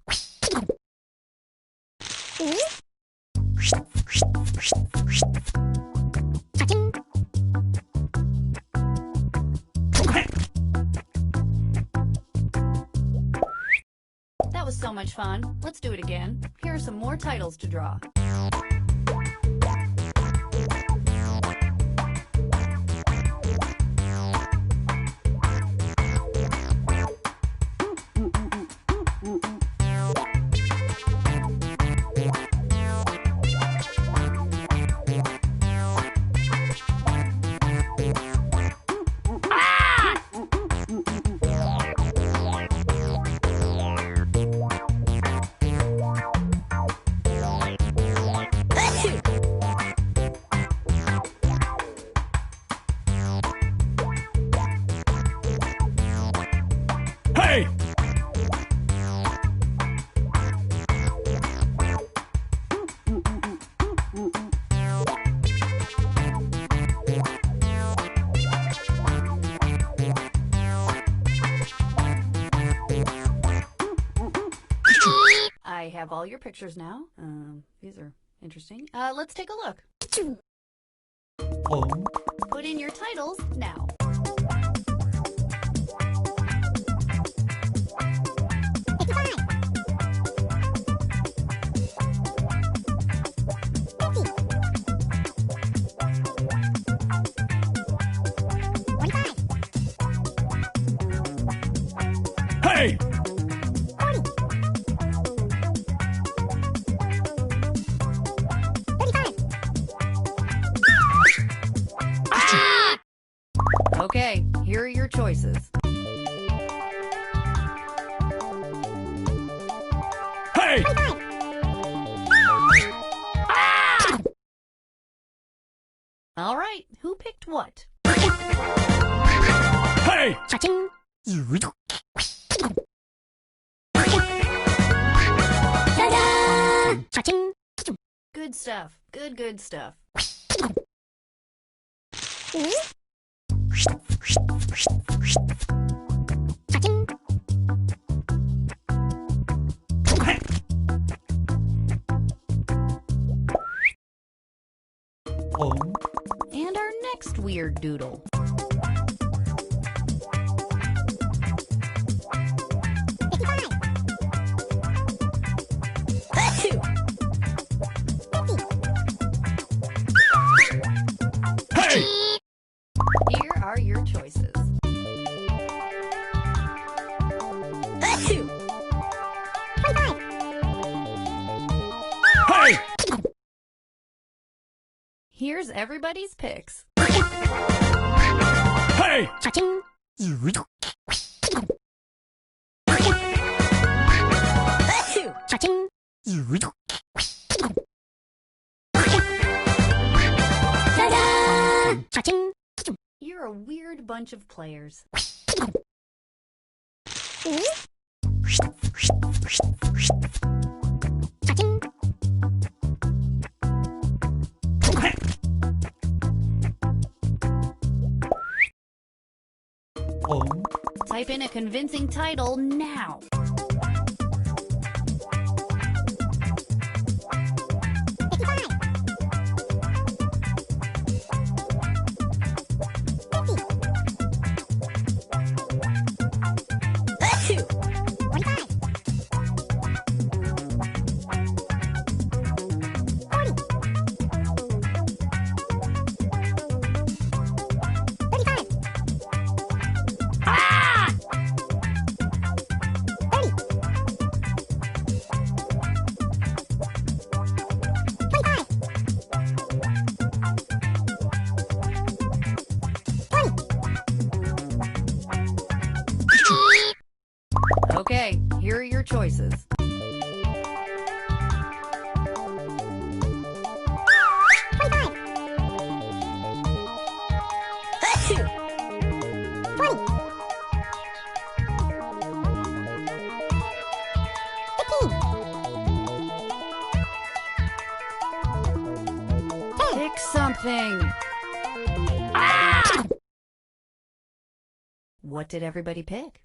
That was so much fun. Let's do it again. Here are some more titles to draw. Hey! I have all your pictures now. These are interesting. Let's take a look. Put in your titles now. Hey! Okay, here are your choices. Hey! All right, who picked what? Hey! Good stuff. Good stuff. And our next weird doodle. Hey! Here are your choices. Hey! Here's everybody's picks. Hey! You're a weird bunch of players. Type in a convincing title now. Okay, here are your choices. everything. Ah! What did everybody pick?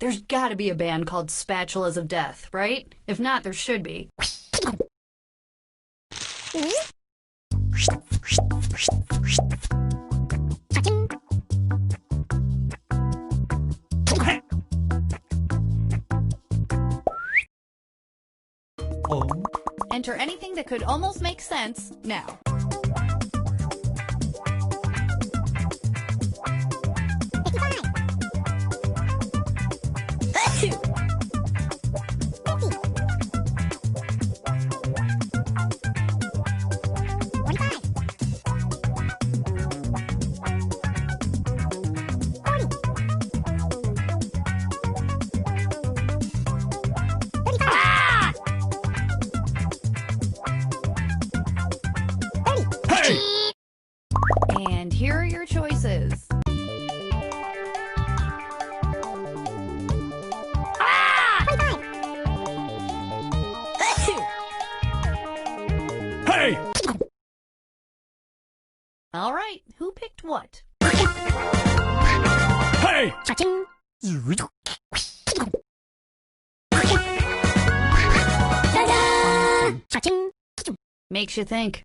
There's gotta be a band called Spatulas of Death, right? If not, there should be. Enter anything that could almost make sense now. And here are your choices. Hey! All right, who picked what? Hey! Makes you think.